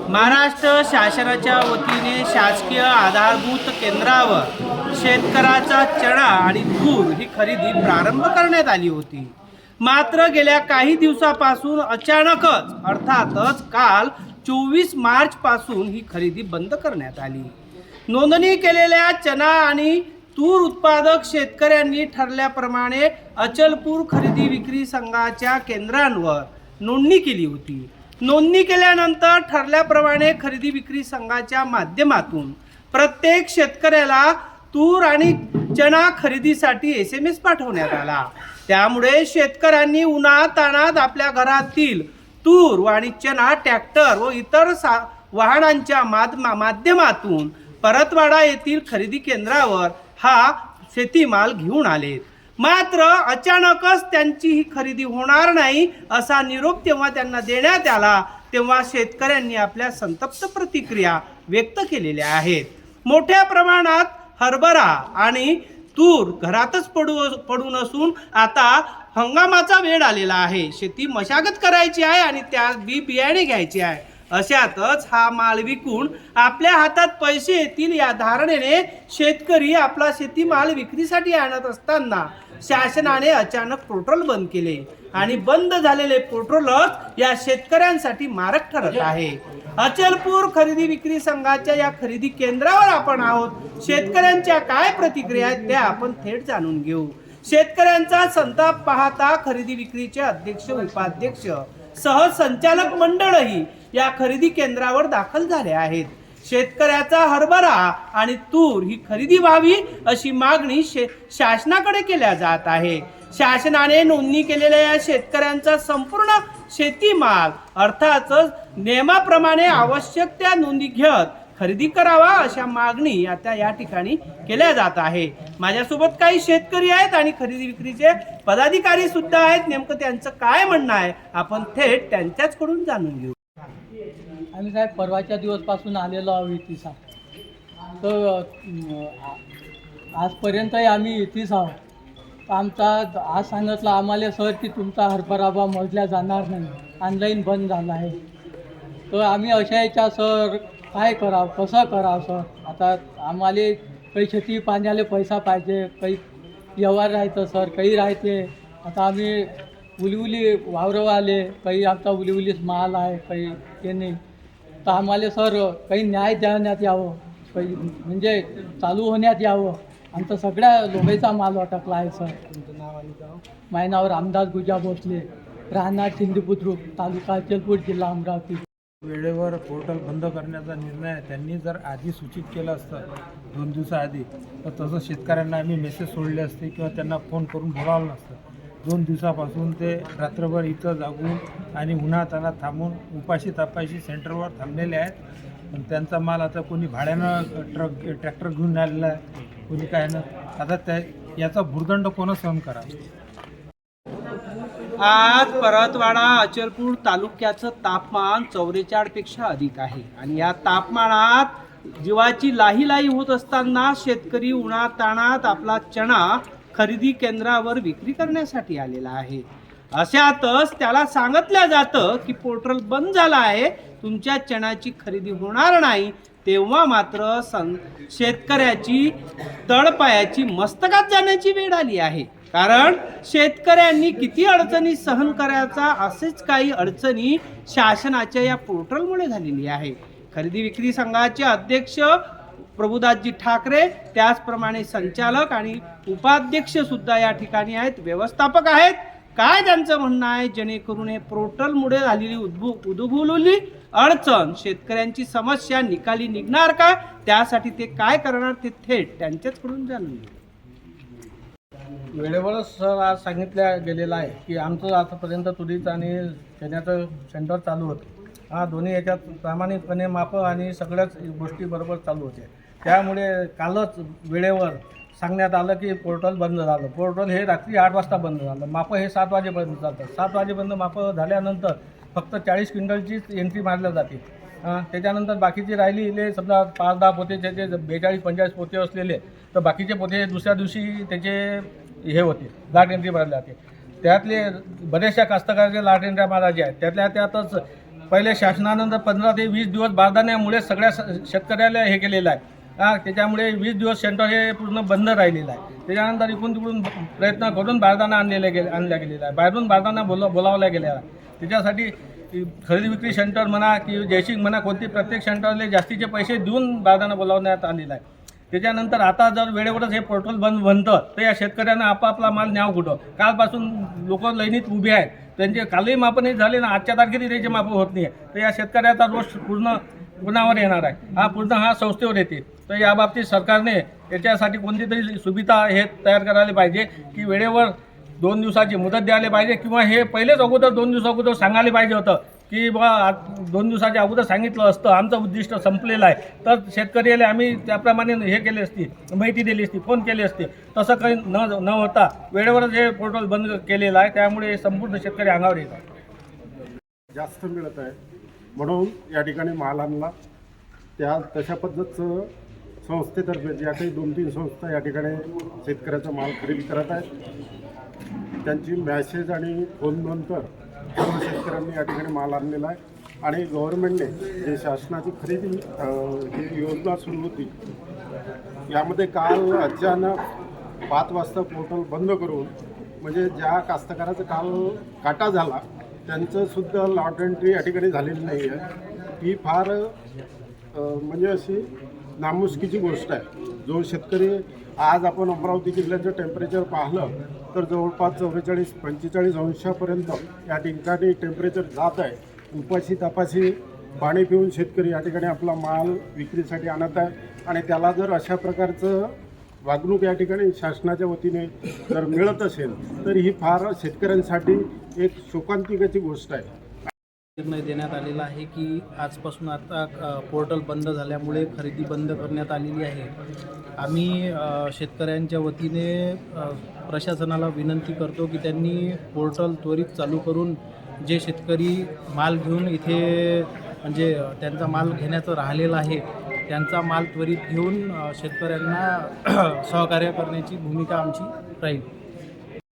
महाराष्ट्र शासनाच्या वतीने शासकीय आधारभूत केंद्रावर शेतकऱ्याचा चणा आणि तूर ही खरेदी प्रारंभ करण्यात आली होती। मात्र गेल्या काही दिवसापासून अचानकच अर्थातच काल 24 मार्च पासून ही खरेदी बंद करण्यात आली। नोंदणी केलेल्या चणा आणि तूर उत्पादक शेतकऱ्यांनी ठरल्याप्रमाणे अचलपूर खरेदी विक्री संघाच्या केंद्रांवर नोंदणी केली होती। नोंदणी केल्यानंतर ठरल्याप्रमाणे खरेदी विक्री संघाच्या माध्यमातून प्रत्येक शेतकऱ्याला तूर आणि चणा खरेदीसाठी SMS पाठवण्यात आला। त्यामुळे शेतकऱ्यांनी उन्हातान्हात आपल्या घरातील तूर आणि चणा ट्रॅक्टर व इतर वाहनांच्या माध्यमातून परतवाडा येथील खरेदी केंद्रावर हा शेतीमाल घेऊन आले। मात्र अचानकच त्यांची ही खरेदी होणार नाही असा निरोप तेव्हा त्यांना देण्यात आला, तेव्हा शेतकऱ्यांनी आपल्या संतप्त प्रतिक्रिया व्यक्त केलेल्या आहेत। मोठ्या प्रमाणात हरभरा आणि तूर घरातच पडून असून आता हंगामाचा वेळ आलेला आहे। शेती मशागत करायची आहे आणि त्या बियाणे घ्यायचे आहे। अशातच हा माल विकून आपल्या हातात पैसे येतील या धारणेने शेतकरी आपला शेतीमाल विक्रीसाठी आणत असताना शासनाने अचानक पोर्टल बंद केले आणि बंद झालेले पोर्टलच या शेतकऱ्यांसाठी मारक ठरत आहे। अचलपूर खरेदी विक्री संघाच्या या खरेदी केंद्रावर आपण आहोत। शेतकऱ्यांच्या काय प्रतिक्रिया आहेत त्या आपण थेट जाणून घेऊ। शेतकऱ्यांचा संताप पाहता खरेदी विक्रीचे अध्यक्ष, उपाध्यक्ष सह संचालक मंडळही या खरेदी केंद्रावर दाखल झाले आहेत। शेतकऱ्याचा हरभरा आणि तूर ही खरेदी व्हावी अशी मागणी शासनाकडे केल्या जात आहे। शासनाने नोंदणी केलेल्या या शेतकऱ्यांचा संपूर्ण शेतीमाल अर्थातच नियमाप्रमाणे आवश्यक त्या नोंदी घेत खरेदी करावा अशा मागणी आता या ठिकाणी केल्या जात आहे। माझ्यासोबत काही शेतकरी आहेत आणि खरेदी विक्रीचे पदाधिकारी सुद्धा आहेत। नेमकं त्यांचं काय म्हणणं आहे आपण थेट त्यांच्याचकडून जाणून घेऊ। आम्ही काय परवाच्या दिवसपासून आलेलो आहोत इथेच, तर आजपर्यंतही आम्ही इथेच आहोत। आमचा आज सांगितलं आम्हाला सर की तुमचा हरभरा बा मोजल्या जाणार नाही, ऑनलाईन बंद झाला आहे। तर आम्ही अशा याच्या सर काय करावं, कसं करावं सर? आता आम्हाला काही शेती पाण्याला पैसा पाहिजे, काही व्यवहार राहायचं सर, काही राहते। आता आम्ही उलीउली वावरं आले, काही आमचा उलीउलीच माल आहे, काही ते नाही। तर आम्हाला सर काही न्याय देण्यात यावं, काही म्हणजे चालू होण्यात यावं। आमचा सगळ्या लोकांचा माल अटकला आहे सर। तुमचं नाव आणि गाव? माझं नाव रामदास गुजा भोसले, राहणार सिंधी बुद्रुक, तालुका अचलपूर, जिल्हा अमरावती। वेळेवर पोर्टल बंद करण्याचा निर्णय त्यांनी जर आधी सूचित केला असता 2 दिवसाआधी, तर तसं शेतकऱ्यांना आम्ही मेसेज सोडले असते किंवा त्यांना फोन करून बोलावलं नसतं। 2 दिवसापासून ते रात्रभर इथं जागून आणि उन्हातान्हात थांबून उपाशी तापाशी सेंटरवर थांबलेले आहेत। पण त्यांचा माल आता कोणी भाड्यानं ट्रॅक्टर घेऊन आलेला आहे, कोणी काय ना। आता याचा भुर्दंड कोण सहन करावा? आज परतवाडा अचलपूर तालुक्याचं तापमान 44 पेक्षा अधिक आहे आणि या तापमानात जीवाची लाही होत असताना शेतकरी उन्हातान्हात आपला चणा खरेदी केंद्रावर विक्री करण्यासाठी आलेला आहे। अशातच त्याला सांगितलं जातं की पोर्टल बंद झाला आहे, तुमच्या चणाची खरेदी होणार नाही। तेव्हा मात्र शेतकऱ्याची तळपायाची मस्तकात जाण्याची वेळ आली आहे। कारण शेतकऱ्यांनी किती अडचणी सहन करायचा, असेच काही अडचणी शासनाच्या या पोर्टलमुळे झालेली आहे। खरेदी विक्री संघाचे अध्यक्ष प्रभुदासजी ठाकरे, त्याचप्रमाणे संचालक आणि उपाध्यक्ष सुद्धा या ठिकाणी आहेत, व्यवस्थापक आहेत। काय त्यांचं म्हणणं आहे जेणेकरून हे पोर्टलमुळे झालेली उद्भवलेली अडचण, शेतकऱ्यांची समस्या निकाली निघणार का, त्यासाठी ते काय करणार ते थेट त्यांच्याचकडून जाणून घेऊ। वेळेवरच सर आज सांगितलं गेलेलं आहे की आमचं आतापर्यंत तुरीचं आणि चण्याचं सेंटर चालू होतं। हा दोन्ही याच्यात प्रामाणिकपणे मापं आणि सगळ्याच गोष्टी बरोबर चालू होते। त्यामुळे कालच वेळेवर सांगण्यात आलं की पोर्टल बंद झालं। पोर्टल हे रात्री 8 वाजता बंद झालं। मापं हे 7 वाजेपर्यंत चालतं। 7 वाजेपर्यंत मापं झाल्यानंतर फक्त 40 क्विंटलचीच एंट्री मारल्या जाते। त्याच्यानंतर बाकीचे राहिलेले समजा 5-10 पोते, त्याचे 42-45 पोते असलेले, तर बाकीचे पोते दुसऱ्या दिवशी त्याचे हे होते, लाट एंट्री मारल्या जाते। त्यातले बऱ्याचशा कास्तकाराचे लाट एंट्री मारायचे आहेत। त्यातल्या त्यातच पहिले शासनानं तर 15 ते 20 दिवस बारदाण्यामुळे सगळ्या शेतकऱ्याला हे केलेलं आहे. त्याच्यामुळे 20 दिवस सेंटर हे पूर्ण बंद राहिलेलं आहे. त्याच्यानंतर इकडून तिकडून प्रयत्न करून बारदाना आणल्या गेलेला आहे. बाहेरून बारदाना बोलावला गेलेला आहे. त्याच्यासाठी खरेदी विक्री सेंटर म्हणा की जयसिंग म्हणा कोणती प्रत्येक सेंटरले जास्तीचे पैसे देऊन बारदाना बोलावण्यात आलेला आहे. त्याच्यानंतर आता जर वेळेवरच हे पोर्टल बनतं तर या शेतकऱ्यांना आपापला माल न्याव कुठं. कालपासून लोक लाईनीत उभे आहेत, त्यांचे कालही मापनही झाले ना, आजच्या तारखेतही त्याचे माप होत नाही आहे. तर या शेतकऱ्याचा रोष पूर्ण कुणावर येणार आहे, पूर्ण संस्थेवर येते. तर याबाबतीत सरकारने याच्यासाठी कोणती तरी सुविधा हे तयार करायला पाहिजे की वेळेवर 2 दिवसाची मुदत द्यायला पाहिजे, किंवा हे पहिलेच अगोदर 2 दिवसा अगोदर सांगायला पाहिजे होतं की बा 2 दिवसाच्या अगोदर सांगितलं असतं, आमचं उद्दिष्ट संपलेलं आहे, तर शेतकऱ्याला आम्ही त्याप्रमाणे हे केले असती, माहिती दिली असती, फोन केले असते. तसं काही न होता वेळेवरच हे पोर्टल बंद केलेलं आहे. त्यामुळे संपूर्ण शेतकरी अंगावर येत आहे. जास्त मिळत आहे म्हणून या ठिकाणी माल आणला. तशा पद्धतीचं संस्थेतर्फे ज्या काही 2-3 संस्था या ठिकाणी शेतकऱ्याचा माल खरेदी करत आहेत, त्यांची मॅसेज आणि फोन नंतर सर्व शेतकऱ्यांनी या ठिकाणी माल आणलेला आहे. आणि गव्हर्नमेंटने जे शासनाची खरेदी ही योजना सुरू होती, यामध्ये काल अचानक 5 वाजता पोर्टल बंद करून, म्हणजे ज्या कास्तकाराचा काल काटा झाला त्यांचं सुद्धा लॉट एंट्री या ठिकाणी झालेली नाही आहे. ही फार म्हणजे अशी नामुष्कीची गोष्ट आहे. जो शेतकरी आज आपण अमरावती जिल्ह्याचं टेम्परेचर पाहिलं तर जवळपास 44-45 अंशापर्यंत या ठिकाणी टेम्परेचर जात आहे. उपाशी तापाशी पाणी पिऊन शेतकरी या ठिकाणी आपला माल विक्रीसाठी आणत आहे. आणि त्याला जर अशा प्रकारचं वागणूक या ठिकाणी शासनाच्या वतीने जर मिळत असेल तर ही फार शेतकऱ्यांसाठी एक शोकांतिकाची गोष्ट आहे. निर्णय देण्यात आलेला आहे की आजपासून आता पोर्टल बंद झाल्यामुळे खरेदी बंद करण्यात आलेली आहे. आम्ही शेतकऱ्यांच्या वतीने प्रशासनाला विनंती करतो की त्यांनी पोर्टल त्वरित चालू करून जे शेतकरी माल घेऊन इथे म्हणजे त्यांचा माल घेण्याचं राहिलेला आहे त्यांचा माल त्वरित घेऊन शेतकऱ्यांना सहकार्य करण्याची भूमिका आमची राहील.